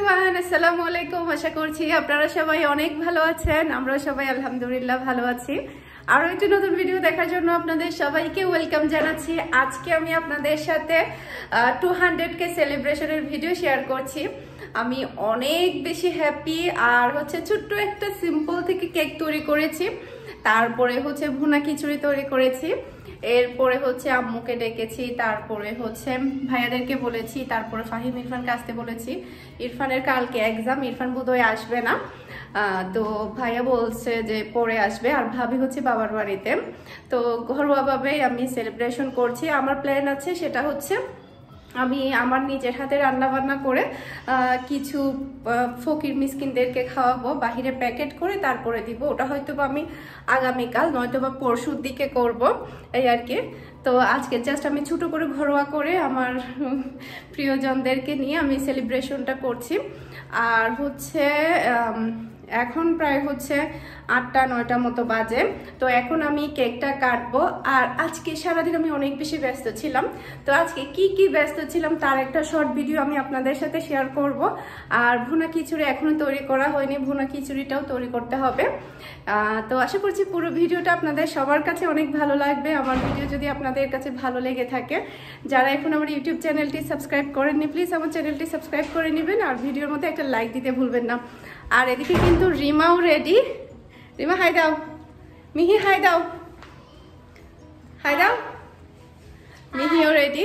Everyone, আসসালামু আলাইকুম। আশা করছি আপনারা সবাই অনেক ভালো আছেন। আমরা সবাই আলহামদুলিল্লাহ ভালো আছি। আরো একটি নতুন ভিডিও দেখার জন্য আপনাদের সবাইকে ওয়েলকাম জানাচ্ছি। আজকে আমি আপনাদের সাথে 200K সেলিব্রেশনের ভিডিও শেয়ার করছি। আমি অনেক বেশি হ্যাপি। আর ছোট্ট একটা সিম্পল থেকে কেক তৈরি করেছি, তারপরে ভুনা খিচুড়ি তৈরি করেছি, এরপরে আম্মুকে ডেকেছি, তারপরে ভাইয়াদেরকে বলেছি, তারপরে ফাহিম ইরফানকে আসতে বলেছি। ইরফানের কালকে এক্সাম, ইরফান বোধহয় আসবে না, তো ভাইয়া বলছে যে পরে আসবে। আর ভাবি বাবার বাড়িতে। তো ঘরোয়াভাবেই আমি সেলিব্রেশন করছি। আমার প্ল্যান আছে, সেটা আমি আমার নিজের হাতে রান্না বান্না করে কিছু ফকির মিসকিনদেরকে খাওয়াবো, বাহিরে প্যাকেট করে তারপরে দিব। ওটা হয়তোবা আমি আগামীকাল নয়তোবা পরশুর দিকে করব, এই আর কি। তো আজকে জাস্ট আমি ছোট করে ঘরোয়া করে আমার প্রিয়জনদেরকে নিয়ে আমি সেলিব্রেশনটা করছি। আর এখন প্রায় 8টা-9টা মতো বাজে। তো এখন আমি কেকটা কাটবো। আর আজকে সারাদিন আমি অনেক বেশি ব্যস্ত ছিলাম। তো আজকে কি ব্যস্ত ছিলাম তার একটা শর্ট ভিডিও আমি আপনাদের সাথে শেয়ার করব। আর ভুনা খিচুড়ি এখনো তৈরি করা হয়নি, ভুনা খিচুড়িটাও তৈরি করতে হবে। তো আশা করছি পুরো ভিডিওটা আপনাদের সবার কাছে অনেক ভালো লাগবে। আমার ভিডিও যদি আপনাদের কাছে ভালো লেগে থাকে, যারা এখন আমার ইউটিউব চ্যানেলটি সাবস্ক্রাইব করেননি, প্লিজ আমার চ্যানেলটি সাবস্ক্রাইব করে নেবেন। আর ভিডিওর মধ্যে একটা লাইক দিতে ভুলবেন না। আর এদিকে কিন্তু রিমাও রেডি। রিমা হাই দাও, মিহি হাই দাও, হাই দাও। মিহিও রেডি।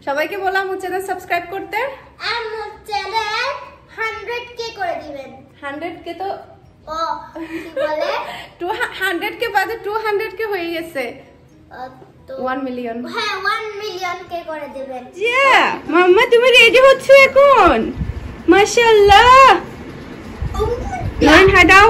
সবাইকে বললাম চ্যানেল সাবস্ক্রাইব করতে। আমার চ্যানেল 100K করে দিবেন। 100K তো কি বলে 100K বাদে 200K হয়ে গেছে। 1 মিলিয়ন। হ্যাঁ, 1 মিলিয়ন কে করে দিবেন। মাম্মা তুমি রেডি হচ্ছ এখন? মাশাআল্লাহ। নয়ন হাই দাও।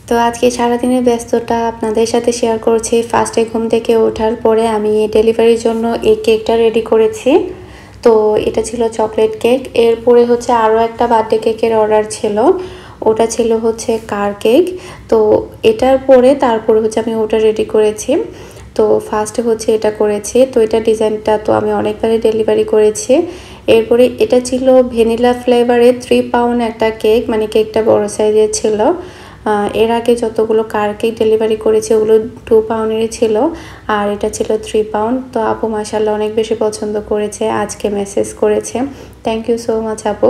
তো আজকে সারাদিনের ব্যস্ততা আপনাদের সাথে শেয়ার করছি। ফার্স্টে ঘুম থেকে ওঠার পরে আমি ডেলিভারির জন্য এই কেকটা রেডি করেছি। তো এটা ছিল চকলেট কেক। এরপরে আরও একটা বার্থডে কেকের অর্ডার ছিল, ওটা ছিল কার কেক। তো এটার পরে তারপরে আমি ওটা রেডি করেছি। তো ফার্স্টে এটা করেছি। তো এটা ডিজাইনটা তো আমি অনেকবারই ডেলিভারি করেছি। এরপরে এটা ছিল ভ্যানিলা ফ্লেভারের 3 পাউন্ড একটা কেক, মানে কেকটা বড় সাইজের ছিল। এর আগে যতগুলো কার কেক ডেলিভারি করেছে ওগুলো 2 পাউন্ডেরই ছিল, আর এটা ছিল 3 পাউন্ড। তো আপু মাশাআল্লাহ অনেক বেশি পছন্দ করেছে, আজকে মেসেজ করেছে। থ্যাংক ইউ সো মাচ আপু।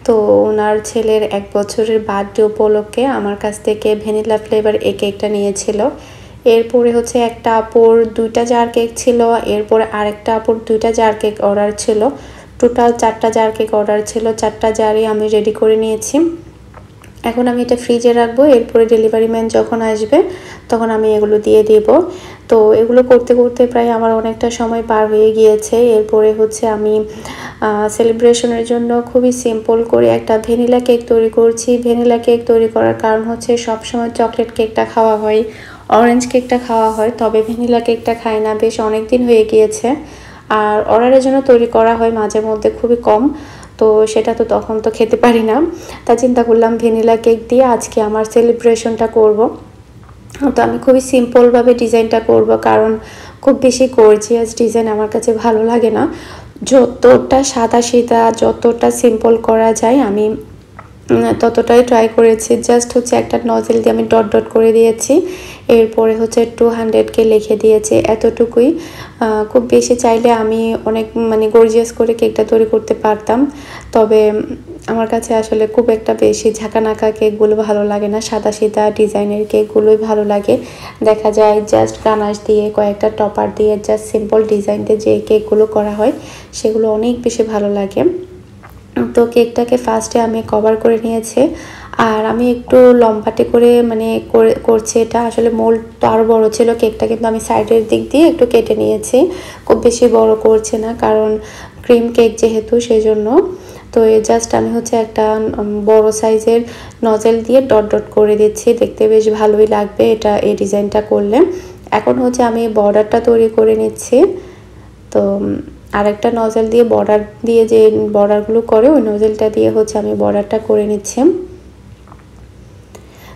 তো ওনার ছেলের 1 বছরের বার্থডে উপলক্ষে আমার কাছ থেকে ভ্যানিলা ফ্লেভার এই কেকটা নিয়েছিল। এরপরে একটা আপুর 2টা জার কেক ছিল, এরপরে আরেকটা আপুর 2টা জার কেক অর্ডার ছিল। টোটাল 4টা জার কেক অর্ডার ছিল। 4টা জারই আমি রেডি করে নিয়েছি। এখন আমি এটা ফ্রিজে রাখবো। এরপরে ডেলিভারি ম্যান যখন আসবে তখন আমি এগুলো দিয়ে দেব। তো এগুলো করতে করতে প্রায় আমার অনেকটা সময় পার হয়ে গিয়েছে। এরপরে আমি সেলিব্রেশনের জন্য খুবই সিম্পল করে একটা ভ্যানিলা কেক তৈরি করছি। ভ্যানিলা কেক তৈরি করার কারণ সবসময় চকলেট কেকটা খাওয়া হয়, অরেঞ্জ কেকটা খাওয়া হয়, তবে ভ্যানিলা কেকটা খাই না, বেশ অনেক দিন হয়ে গিয়েছে। আর অর্ডারের জন্য তৈরি করা হয় মাঝে মধ্যে, খুবই কম। তো সেটা তো তখন তো খেতে পারি না, তা চিন্তা করলাম ভ্যানিলা কেক দিয়ে আজকে আমার সেলিব্রেশনটা করব। তো আমি খুবই সিম্পলভাবে ডিজাইনটা করব, কারণ খুব বেশি গর্জিয়াস ডিজাইন আমার কাছে ভালো লাগে না। যতটা সাদা সিধা, যতটা সিম্পল করা যায় আমি ততটাই ট্রাই করেছি। জাস্ট একটা নজেল দিয়ে আমি ডট ডট করে দিয়েছি। এরপরে 200K লিখে দিয়েছি, এতটুকুই। খুব বেশি চাইলে আমি অনেক গর্জিয়াস করে কেকটা তৈরি করতে পারতাম, তবে আমার কাছে আসলে খুব একটা বেশি ঝাঁকানাকা কেকগুলো ভালো লাগে না, সাদা সিধা ডিজাইনের কেকগুলোই ভালো লাগে। দেখা যায় জাস্ট গানাশ দিয়ে, কয়েকটা টপার দিয়ে, জাস্ট সিম্পল ডিজাইন দিয়ে যে কেকগুলো করা হয় সেগুলো অনেক বেশি ভালো লাগে। তো কেকটাকে ফার্স্টে আমি কভার করে নিয়েছি। আর আমি একটু লম্বাটে করে করছি। এটা আসলে মোল্ড তো আরও বড়ো ছিল কেকটা, কিন্তু আমি সাইডের দিক দিয়ে একটু কেটে নিয়েছি, খুব বেশি বড় করছে না, কারণ ক্রিম কেক যেহেতু, সেজন্য। তো জাস্ট আমি একটা বড় সাইজের নজেল দিয়ে ডট ডট করে দিচ্ছি, দেখতে বেশ ভালোই লাগবে এটা এই ডিজাইনটা করলে। এখন আমি বর্ডারটা তৈরি করে নিচ্ছি। তো আরেকটা নজেল দিয়ে বর্ডার দিয়ে, যে বর্ডারগুলো করে ওই নজেলটা দিয়ে আমি বর্ডারটা করে নিচ্ছি।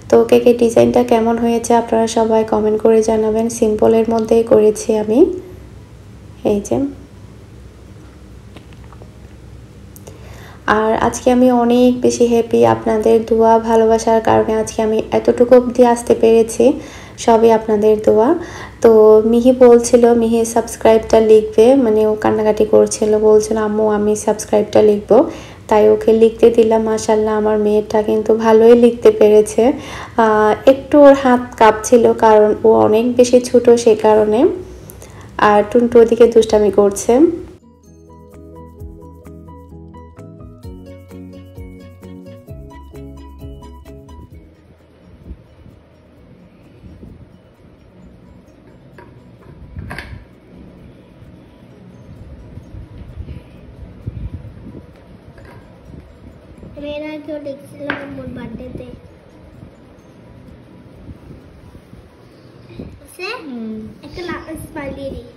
তো কেকের ডিজাইনটা কেমন হয়েছে আপনারা সবাই কমেন্ট করে জানাবেন। সিম্পলের মধ্যেই করেছি আমি। এই যে। আর আজকে আমি অনেক বেশি হ্যাপি, আপনাদের দোয়া ভালোবাসার কারণে আজকে আমি এতটুকু অবধি আসতে পেরেছি, সবই আপনাদের দোয়া। তো মিহি বলছিল মিহি সাবস্ক্রাইবটা লিখবে, মানে ও কান্নাকাটি করছিল, বলছিল আম্মু আমি সাবস্ক্রাইবটা লিখবো, তাই ওকে লিখতে দিলাম। মাশাআল্লাহ আমার মেয়েটা কিন্তু ভালোই লিখতে পেরেছে। একটু ওর হাত কাঁপছিল কারণ ও অনেক বেশি ছোট সে কারণে। আর টুনটু ওদিকে দুষ্টামি করছে। মেয়েরা কেউ লিখছিলাম আমার বার্থডেতে একটা স্মাইলি দিই।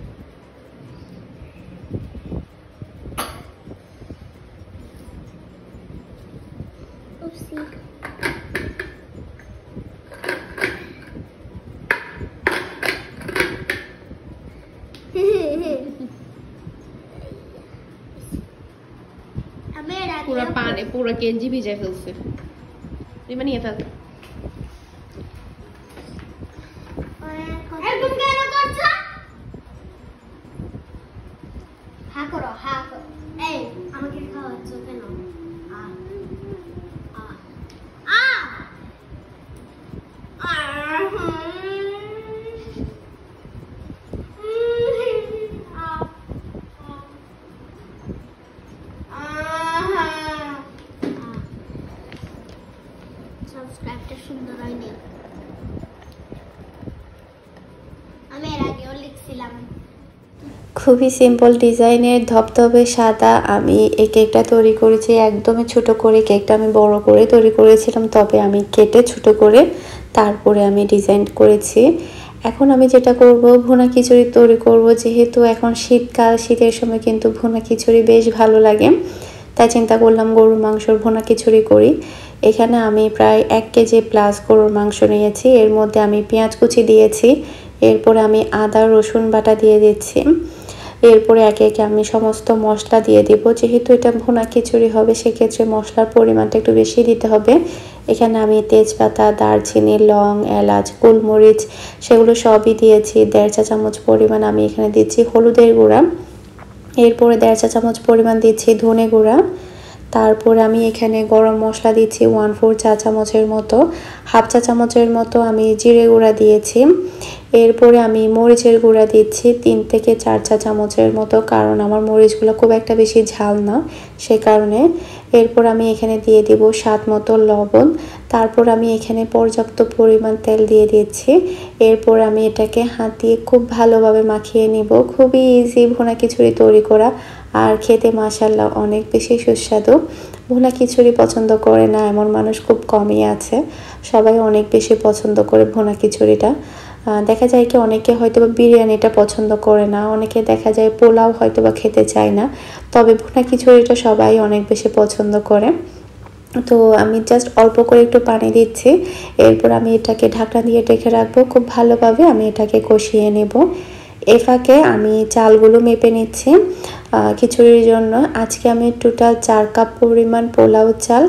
পুরা পানে পুরা কেঞ্জি ভিজে ফেলছে। রিমা নিয়ে ফেল। হা করো, হা করো। এই আমাকে খাওয়াচ্ছ কেন? সাবস্ক্রাইবটা সুন্দর হয়নি। আমি এর আগেও লিখছিলাম। খুবই সিম্পল ডিজাইনের ধবধবে সাদা আমি এই কেকটা তৈরি করেছি। একদমই ছোট করে, কেকটা আমি বড় করে তৈরি করেছিলাম, তবে আমি কেটে ছোট করে তারপরে আমি ডিজাইন করেছি। এখন আমি যেটা করব, ভুনা খিচুড়ি তৈরি করব। যেহেতু এখন শীতকাল, শীতের সময় কিন্তু ভুনা খিচুড়ি বেশ ভালো লাগে, তাই চিন্তা করলাম গরুর মাংসর ভুনা খিচুড়ি করি। এখানে আমি প্রায় 1 কেজি প্লাস গরুর মাংস নিয়েছি। এর মধ্যে আমি পেঁয়াজ কুচি দিয়েছি, এরপরে আমি আদা রসুন বাটা দিয়ে দিচ্ছি। এরপরে একে একে আমি সমস্ত মশলা দিয়ে দিব। যেহেতু এটা ভুনা খিচুড়ি হবে সেক্ষেত্রে মশলার পরিমাণটা একটু বেশি দিতে হবে। এখানে আমি তেজপাতা, দারচিনি, লং, এলাচ, গোলমরিচ সেগুলো সবই দিয়েছি। 1.5 চা চামচ পরিমাণ আমি এখানে দিচ্ছি হলুদের গুঁড়া, এরপরে 1.5 চা চামচ পরিমাণ দিচ্ছি ধনে গুঁড়া, তারপরে আমি এখানে গরম মশলা দিচ্ছি 1/4 চা চামচের মতো, 1/2 চা চামচের মতো আমি জিরে গুঁড়া দিয়েছি। এরপরে আমি মরিচের গুঁড়া দিচ্ছি 3 থেকে 4 চা চামচের মতো, কারণ আমার মরিচগুলো খুব একটা বেশি ঝাল না সে কারণে। এরপর আমি এখানে দিয়ে দিব স্বাদ মতো লবণ, তারপর আমি এখানে পর্যাপ্ত পরিমাণ তেল দিয়ে দিচ্ছি। এরপর আমি এটাকে হাত দিয়ে খুব ভালোভাবে মাখিয়ে নিব। খুবই ইজি ভুনা খিচুড়ি তৈরি করা, আর খেতে মাশাআল্লাহ অনেক বেশি সুস্বাদু। ভুনা খিচুড়ি পছন্দ করে না এমন মানুষ খুব কমই আছে, সবাই অনেক বেশি পছন্দ করে ভুনা খিচুড়িটা। দেখা যায় কি অনেকে হয়তো বা বিরিয়ানিটা পছন্দ করে না, অনেকে দেখা যায় পোলাও হয়তো বা খেতে চায় না, তবে ভুনা খিচুড়িটা সবাই অনেক বেশি পছন্দ করে। তো আমি জাস্ট অল্প করে একটু পানি দিচ্ছি, এরপর আমি এটাকে ঢাকনা দিয়ে ঢেকে রাখবো। খুব ভালোভাবে আমি এটাকে কষিয়ে নেব। এ ফাঁকে আমি চালগুলো মেপে নিচ্ছি খিচুড়ির জন্য। আজকে আমি টোটাল 4 কাপ পরিমাণ পোলাও চাল,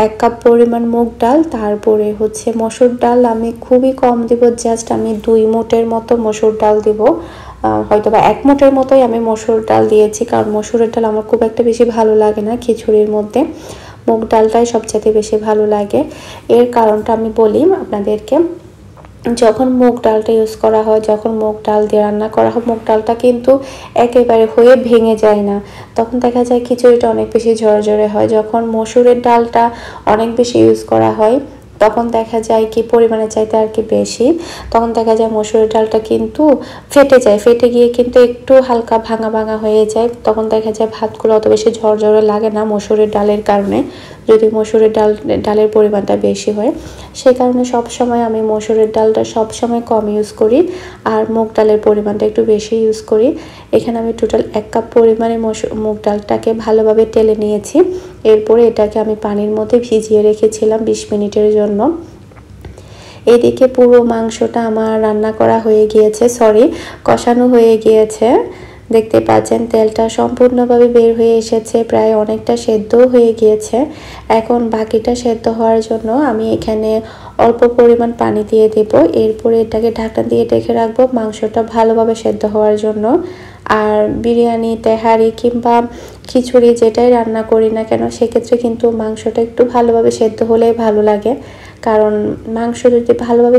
1 কাপ পরিমাণ মুগ ডাল, তারপরে হচ্ছে মসুর ডাল আমি খুবই কম দিব, জাস্ট আমি 2 মুঠের মতো মসুর ডাল দিব। হয়তো বা 1 মুঠের মতোই আমি মসুর ডাল দিয়েছি, কারণ মসুরের ডাল আমার খুব একটা বেশি ভালো লাগে না খিচুড়ির মধ্যে, মুগ ডালটাই সবচেয়ে বেশি ভালো লাগে। এর কারণটা আমি বলি আপনাদেরকে। যখন মুগ ডালটা ইউজ করা হয়, যখন মুগ ডাল দিয়ে রান্না করা হয়, মুগ ডালটা কিন্তু একেবারে হয়ে ভেঙে যায় না, তখন দেখা যায় খিচুড়িটা অনেক বেশি ঝরঝরে হয়। যখন মসুরের ডালটা অনেক বেশি ইউজ করা হয় তখন দেখা যায় কি পরিমাণের চাইতে আর কি বেশি, তখন দেখা যায় মসুরের ডালটা কিন্তু ফেটে যায়, ফেটে গিয়ে কিন্তু একটু হালকা ভাঙা ভাঙা হয়ে যায়, তখন দেখা যায় ভাতগুলো অত বেশি ঝরঝরে লাগে না মসুরের ডালের কারণে, যদি মসুরের ডালের পরিমাণটা বেশি হয়। সে কারণে সবসময় আমি মসুরের ডালটা সবসময় কম ইউজ করি, আর মুগ ডালের পরিমাণটা একটু বেশি ইউজ করি। এখানে আমি টোটাল 1 কাপ পরিমাণে মুগ ডালটাকে ভালোভাবে টেলে নিয়েছি। এরপরে এটাকে আমি পানির মধ্যে ভিজিয়ে রেখেছিলাম 20 মিনিটের জন্য। এদিকে পুরো মাংসটা আমার রান্না করা হয়ে গিয়েছে, কষানো হয়ে গিয়েছে। দেখতে পাচ্ছেন তেলটা সম্পূর্ণভাবে বের হয়ে এসেছে, প্রায় অনেকটা সেদ্ধ হয়ে গিয়েছে। এখন বাকিটা সেদ্ধ হওয়ার জন্য আমি এখানে অল্প পরিমাণ পানি দিয়ে দেব, এরপরে এটাকে ঢাকনা দিয়ে ঢেকে রাখবো মাংসটা ভালোভাবে সেদ্ধ হওয়ার জন্য। আর বিরিয়ানি, তেহারি কিংবা খিচুড়ি যেটাই রান্না করি না কেন সেক্ষেত্রে কিন্তু মাংসটা একটু ভালোভাবে সেদ্ধ হলেই ভালো লাগে, কারণ মাংস যদি ভালোভাবে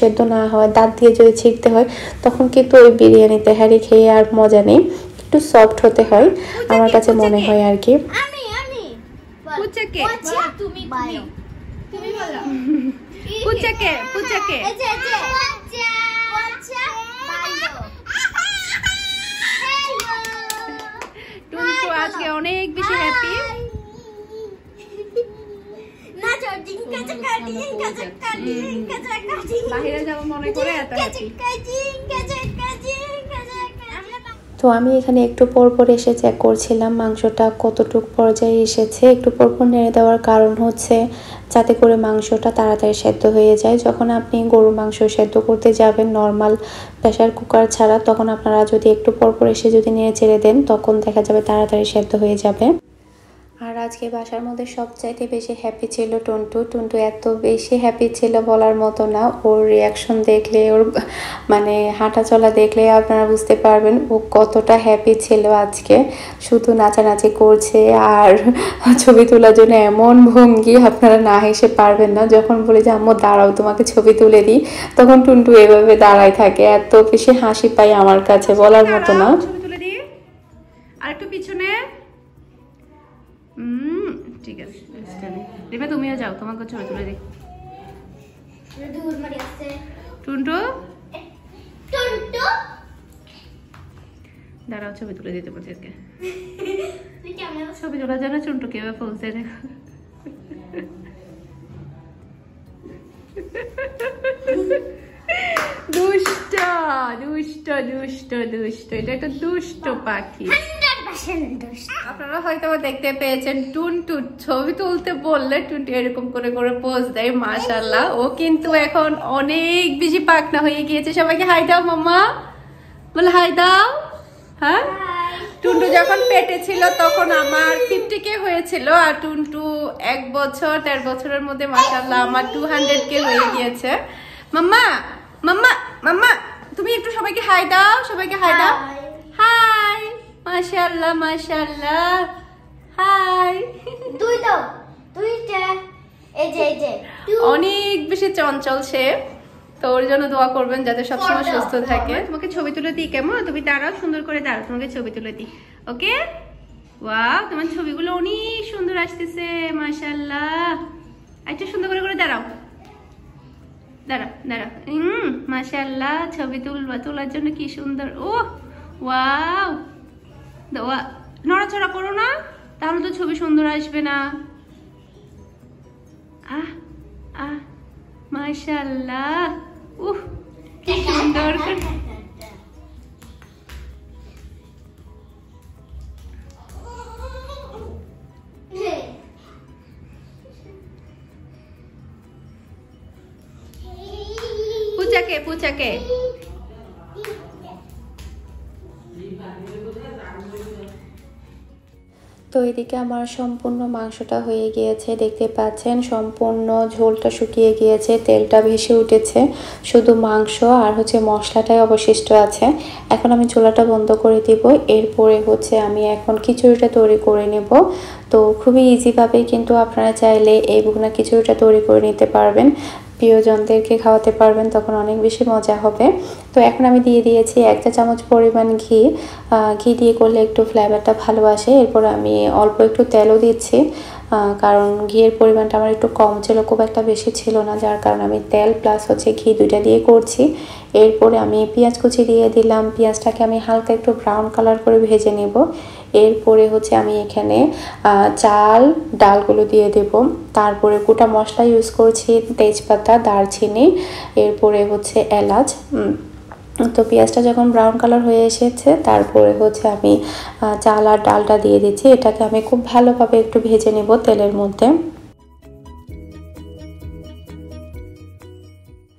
সেদ্ধ না হয়, দাঁত দিয়ে যদি ছিঁড়তে হয়, তখন কিন্তু ওই বিরিয়ানি তেহারি খেয়ে আর মজা নেই। একটু সফট হতে হয় আমার কাছে মনে হয় আর কি। আমি পুচাকে তুমি বলো পুচাকে পুচাকে এই যে বাচ্চা ভালো টুনটু আজকে অনেক বেশি হ্যাপি। না চটিং কাছে কাটিং কাছে কাটিং কাছে কাটিং বাইরে যাব মনে করে এত হ্যাপি। কাটিং কাছে কাটিং কাছে তো আমি এখানে একটু পরপর এসে চেক করছিলাম মাংসটা কতটুকু পর্যায়ে এসেছে। একটু পরপর নেড়ে দেওয়ার কারণ হচ্ছে যাতে করে মাংসটা তাড়াতাড়ি সেদ্ধ হয়ে যায়। যখন আপনি গরুর মাংস সেদ্ধ করতে যাবেন নর্মাল প্রেসার কুকার ছাড়া, তখন আপনারা যদি একটু পরপর এসে যদি নেড়ে চেড়ে দেন, তখন দেখা যাবে তাড়াতাড়ি সেদ্ধ হয়ে যাবে। আর আজকে বাসার মধ্যে সবচাইতে বেশি হ্যাপি ছিল টুনটু এত বেশি হ্যাপি ছিল বলার মতো না। ওর রিয়াকশন দেখলে, ওর মানে হাঁটা চলা দেখলে আপনারা বুঝতে পারবেন ও কতটা হ্যাপি ছিল আজকে। শুধু নাচানাচি করছে আর ছবি তোলার জন্য এমন ভঙ্গি, আপনারা না হেসে পারবেন না। যখন বলে যে আম্মু দাঁড়াও তোমাকে ছবি তুলে দিই, তখন টুনটু এভাবে দাঁড়ায় থাকে। এত বেশি হাসি পাই আমার কাছে বলার মতো না। ছবি তুলে দিই আর একটু পিছনে। ঠিক আছে রিমা তুমিও যাও, তোমাকে ছবি তুলে দিই। দূর মারি আছে টুনটু টুনটু দাঁড়াও ছবি তুলে দিতে বলছি আজকে। তুই কেমন ছবি তোলা জানো টুনটু কেভাবে ফলছে দেখো। দুষ্ট দুষ্ট দুষ্ট দুষ্ট, এটা একটা দুষ্ট পাখি। 100% দুষ্ট। আপনারা হয়তো দেখতে পেয়েছেন টুনটু ছবি তুলতে বললে টুনটু এরকম করে করে পোজ দেয়। মাশাআল্লাহ, ও কিন্তু এখন অনেক বেশি পাকনা হয়ে গিয়েছে। সবাইকে হাই দাও মাম্মা, বলে হাই দাও। হ্যাঁ, টুনটু যখন পেটে ছিল তখন আমার 50K হয়েছিল, আর টুনটু 1 বছর 1.5 বছরের মধ্যে মাশাআল্লাহ আমার 200K হয়ে গিয়েছে। মাম্মা মাম্মা মাম্মা তুমি একটু সবাইকে হাই দাও, সবাইকে হাই দাও। হাই, মাশাআল্লাহ মাশাআল্লাহ, হাই। তুই তো তুইটা এই যে অনেক বেশি চঞ্চল সে, তো ওর জন্য দোয়া করবেন যাতে সবসময় সুস্থ থাকে। তোমাকে ছবি তুলে দিই কেমন? তুমি দাঁড়াও, সুন্দর করে দাঁড়াও, তোমাকে ছবি তুলে দিই। ওকে, ওয়াও তোমার ছবিগুলো অনেক সুন্দর আসতেছে মাশাআল্লাহ। একটু সুন্দর করে করে দাঁড়াও, দাঁড়াও দাঁড়াও। মাশাআল্লাহ, ছবি তোলার জন্য কি সুন্দর। ও ওয়াও, নড়াচড়া করো না, তাহলে তো ছবি সুন্দর আসবে না। আহ আহ মাশাআল্লাহ, কি সুন্দর করে। পুচাকে পুচাকে তো এদিকে আমার সম্পূর্ণ মাংসটা হয়ে গিয়েছে, দেখতে পাচ্ছেন সম্পূর্ণ ঝোলটা শুকিয়ে গিয়েছে, তেলটা ভেসে উঠেছে, শুধু মাংস আর হচ্ছে মশলাটাই অবশিষ্ট আছে। এখন আমি চুলাটা বন্ধ করে দিব। এরপরে হচ্ছে আমি এখন খিচুড়িটা তৈরি করে নেব। তো খুবই ইজিভাবেই কিন্তু আপনারা চাইলে এই ভুনা খিচুড়িটা তৈরি করে নিতে পারবেন, প্রিয়জনদেরকে খাওয়াতে পারবেন, তখন অনেক বেশি মজা হবে। তো এখন আমি দিয়ে দিয়েছি 1 চা চামচ পরিমাণ ঘি। ঘি দিয়ে করলে একটু ফ্লেভারটা ভালো আসে। এরপর আমি অল্প একটু তেলও দিচ্ছি, কারণ ঘিয়ের পরিমাণটা আমার একটু কম ছিল, খুব একটা বেশি ছিল না, যার কারণে আমি তেল প্লাস হচ্ছে ঘি দুইটা দিয়ে করছি। এরপরে আমি পেঁয়াজ কুচি দিয়ে দিলাম, পেঁয়াজটাকে আমি হালকা একটু ব্রাউন কালার করে ভেজে নেব। এরপরে হচ্ছে আমি এখানে ডালগুলো দিয়ে দেব। তারপরে গোটা মশলা ইউজ করছি, তেজপাতা, দারচিনি, এরপরে হচ্ছে এলাচ। তো পেঁয়াজটা যখন ব্রাউন কালার হয়ে এসেছে, তারপরে হচ্ছে আমি চাল আর ডালটা দিয়ে দিচ্ছি। এটাকে আমি খুব ভালোভাবে একটু ভেজে নেব তেলের মধ্যে।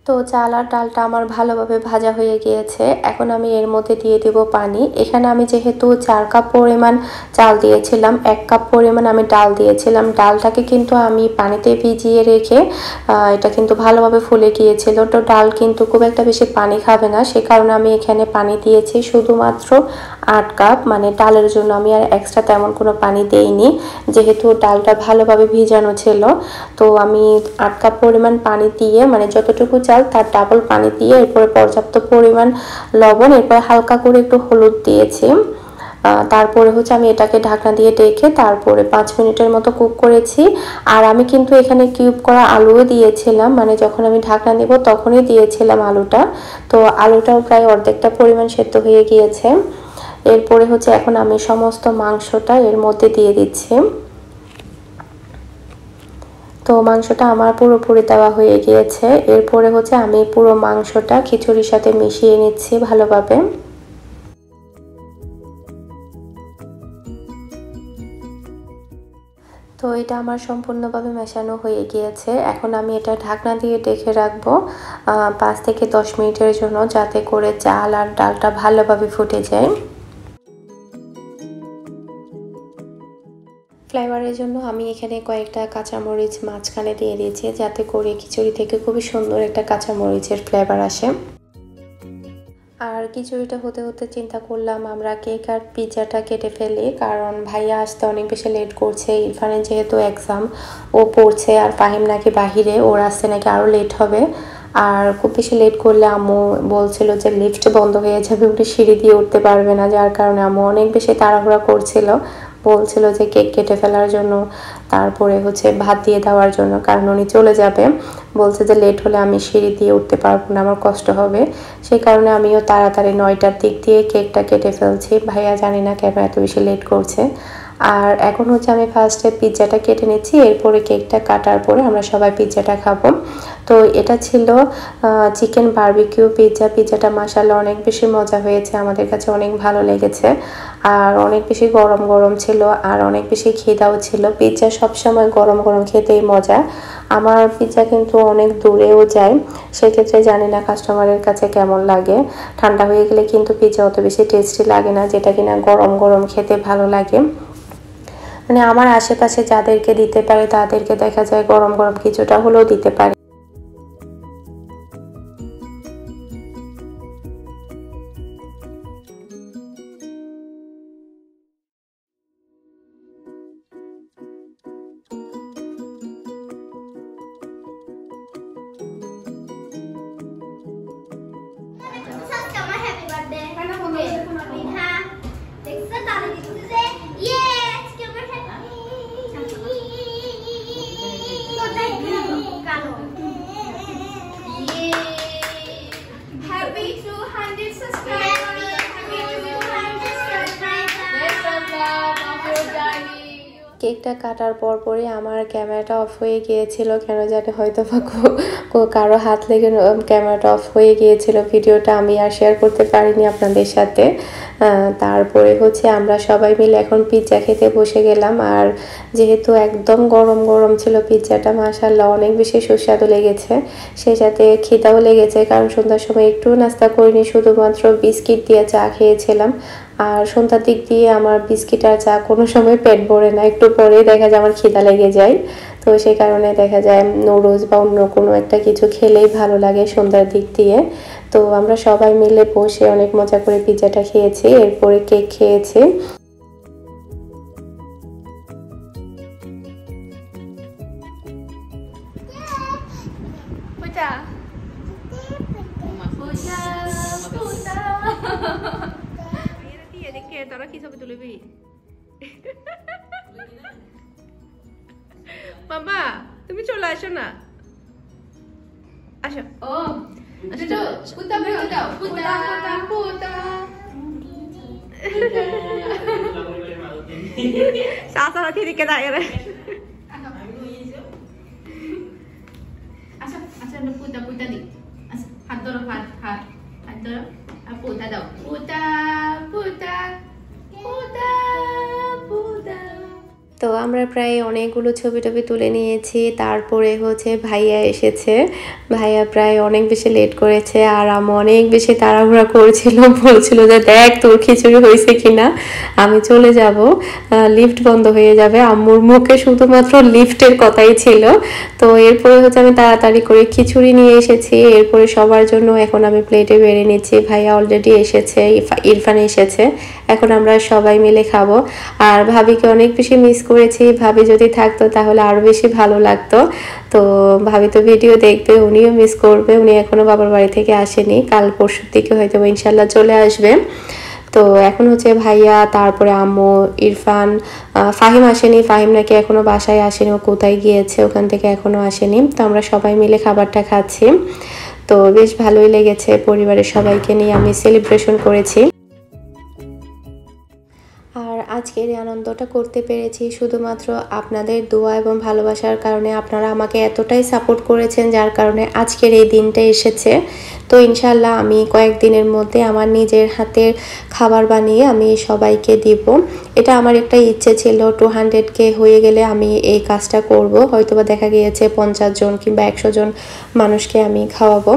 তো চাল আর ডালটা আমার ভালোভাবে ভাজা হয়ে গিয়েছে। এখন আমি এর মধ্যে দিয়ে দেব পানি। এখানে আমি যেহেতু 4 কাপ পরিমাণ চাল দিয়েছিলাম, 1 কাপ পরিমাণ আমি ডাল দিয়েছিলাম। ডালটাকে কিন্তু আমি পানিতে ভিজিয়ে রেখে এটা কিন্তু ভালোভাবে ফুলে গিয়েছিল। তো ডাল কিন্তু খুব একটা বেশি পানি খাবে না, সে কারণে আমি এখানে পানি দিয়েছি শুধুমাত্র 8 কাপ। মানে ডালের জন্য আমি আর এক্সট্রা তেমন কোনো পানি দেইনি, যেহেতু ডালটা ভালোভাবে ভিজানো ছিল। তো আমি 8 কাপ পরিমাণ পানি দিয়ে, মানে যতটুকু চাল তার ডাবল পানি দিয়ে, এরপরে পর্যাপ্ত পরিমাণ লবণ, এরপর হালকা করে একটু হলুদ দিয়েছি। তারপরে হচ্ছে আমি এটাকে ঢাকনা দিয়ে ঢেকে তারপরে 5 মিনিটের মতো কুক করেছি। আর আমি কিন্তু এখানে কিউব করা আলুও দিয়েছিলাম, মানে যখন আমি ঢাকনা দেব তখনই দিয়েছিলাম আলুটা। তো আলুটাও প্রায় অর্ধেকটা পরিমাণ সেদ্ধ হয়ে গিয়েছে। এরপরে হচ্ছে এখন আমি সমস্ত মাংসটা এর মধ্যে দিয়ে দিচ্ছি। তো মাংসটা আমার পুরোপুরি দেওয়া হয়ে গিয়েছে। এরপরে হচ্ছে আমি পুরো মাংসটা খিচুড়ির সাথে মিশিয়ে নিচ্ছি ভালোভাবে। তো এটা আমার সম্পূর্ণভাবে মেশানো হয়ে গিয়েছে। এখন আমি এটা ঢাকনা দিয়ে ঢেকে রাখবো 5 থেকে 10 মিনিটের জন্য, যাতে করে চাল আর ডালটা ভালোভাবে ফুটে যায়। ফ্লেভারের জন্য আমি এখানে কয়েকটা কাঁচামরিচ মাঝখানে দিয়ে দিয়েছি, যাতে করে খিচুড়ি থেকে খুবই সুন্দর একটা কাঁচামরিচের ফ্লেভার আসে। আর খিচুড়িটা হতে হতে চিন্তা করলাম আমরা কেক আর পিৎজাটা কেটে ফেলি, কারণ ভাইয়া আসতে অনেক বেশি লেট করছে। ইরফানের যেহেতু এক্সাম, ও পড়ছে, আর ফাহিম নাকি বাহিরে, ওর আসতে নাকি আরও লেট হবে। আর খুব বেশি লেট করলে আম্মু বলছিল যে লিফট বন্ধ হয়ে যাবে, উনি সিঁড়ি দিয়ে উঠতে পারবে না, যার কারণে আম্মু অনেক বেশি তাড়াহুড়া করছিল। বলছিল যে কেক কেটে ফেলার জন্য, তারপরে হচ্ছে ভাত দিয়ে দেওয়ার জন্য, কারণ উনি চলে যাবে। বলছে যে লেট হলে আমি সিঁড়ি দিয়ে উঠতে পারবো না, আমার কষ্ট হবে। সেই কারণে আমিও তাড়াতাড়ি 9টার দিক দিয়ে কেকটা কেটে ফেলছি। ভাইয়া জানি না কেন এত বেশি লেট করছে। আর এখন হচ্ছে আমি ফার্স্টে পিৎজাটা কেটে নিচ্ছি, এরপরে কেকটা কাটার পরে আমরা সবাই পিৎজাটা খাবো। তো এটা ছিল চিকেন বারবিকিউ পিৎজা। পিৎজাটা মাশাআল্লাহ অনেক বেশি মজা হয়েছে, আমাদের কাছে অনেক ভালো লেগেছে। আর অনেক বেশি গরম গরম ছিল, আর অনেক বেশি খিদাও ছিল। পিৎজা সবসময় গরম গরম খেতেই মজা। আমার পিৎজা কিন্তু অনেক দূরেও যায়, সেক্ষেত্রে জানি না কাস্টমারের কাছে কেমন লাগে। ঠান্ডা হয়ে গেলে কিন্তু পিৎজা অত বেশি টেস্টি লাগে না, যেটা কিনা গরম গরম খেতে ভালো লাগে। মানে আমার আশেপাশে যাদেরকে দিতে পারে তাদেরকে দেখা যায় গরম গরম কিছুটা হলেও দিতে পারে। কেকটা কাটার পরপরই আমার ক্যামেরাটা অফ হয়ে গিয়েছিল, কেন জানি হয়তো বা কারো হাত লেগে ক্যামেরাটা অফ হয়ে গিয়েছিল। ভিডিওটা আমি আর শেয়ার করতে পারিনি আপনাদের সাথে। তারপরে হচ্ছে আমরা সবাই মিলে এখন পিৎজা খেতে বসে গেলাম। আর যেহেতু একদম গরম গরম ছিল পিৎজাটা, মাশাআল্লাহ অনেক বেশি সুস্বাদু লেগেছে। সেই সাথে খিদাও লেগেছে, কারণ সন্ধ্যার সময় একটু নাস্তা করিনি, শুধুমাত্র বিস্কিট দিয়ে চা খেয়েছিলাম। আর সন্ধ্যার দিক দিয়ে আমার বিস্কিট আর চা কোনো সময় পেট ভরে না, একটু পরেই দেখা যায় আমার খিদা লেগে যায়। তো সেই কারণে দেখা যায় নুডলস বা অন্য কোনো একটা কিছু খেলেই ভালো লাগে সন্ধ্যার দিক দিয়ে। তো আমরা সবাই মিলে বসে অনেক মজা করে পিৎজাটা খেয়েছি, এরপরে কেক খেয়েছি। তোরা কি ছবি তুলবি? মামা তুমি চলে আসো না, আসো। ও পুতা পুতা পুতা পুতা সাসা থিরি কে দাঁড়িয়ে রে। আচ্ছা আচ্ছা পুতা পুতা দি, হাত ধরো, হাত হাত হাত ধরো, আর পুতা দাও, পুতা পুতা পুতা পুতা। তো আমরা প্রায় অনেকগুলো ছবি টবি তুলে নিয়েছি। তারপরে হচ্ছে ভাইয়া এসেছে, ভাইয়া প্রায় অনেক বেশি লেট করেছে আর আম্মু অনেক বেশি তাড়াহুড়া করছিল, বলছিল যে দেখ তোর খিচুড়ি হয়েছে কিনা, আমি চলে যাব, লিফট বন্ধ হয়ে যাবে। আম্মুর মুখে শুধুমাত্র লিফটের কথাই ছিল। তো এরপরে হচ্ছে আমি তাড়াতাড়ি করে খিচুড়ি নিয়ে এসেছি, এরপরে সবার জন্য এখন আমি প্লেটে বেড়ে নিচ্ছি। ভাইয়া অলরেডি এসেছে, ইরফান এসেছে, এখন আমরা সবাই মিলে খাবো। আর ভাবিকে অনেক বেশি মিস করেছি, ভাবি যদি থাকতো তাহলে আরও বেশি ভালো লাগতো। তো ভাবি তো ভিডিও দেখবে, উনিও মিস করবে, উনি এখনও বাবার বাড়ি থেকে আসেনি, কাল পরশুর দিকে হয়তো ইনশাল্লাহ চলে আসবে। তো এখন হচ্ছে ভাইয়া, তারপরে আম্মু, ইরফান, ফাহিম আসেনি, ফাহিম নাকি এখনও বাসায় আসেনি, ও কোথায় গিয়েছে, ওখান থেকে এখনও আসেনি। তো আমরা সবাই মিলে খাবারটা খাচ্ছি। তো বেশ ভালোই লেগেছে, পরিবারের সবাইকে নিয়ে আমি সেলিব্রেশন করেছি। আর আজকের এই আনন্দটা করতে পেরেছি শুধুমাত্র আপনাদের দোয়া এবং ভালোবাসার কারণে। আপনারা আমাকে এতটাই সাপোর্ট করেছেন, যার কারণে আজকের এই দিনটা এসেছে। তো ইনশাল্লাহ আমি কয়েকদিনের মধ্যে আমার নিজের হাতের খাবার বানিয়ে আমি সবাইকে দিব। এটা আমার একটা ইচ্ছে ছিল, 200K হয়ে গেলে আমি এই কাজটা করব। হয়তোবা দেখা গিয়েছে 50 জন কিংবা 100 জন মানুষকে আমি খাওয়াবো।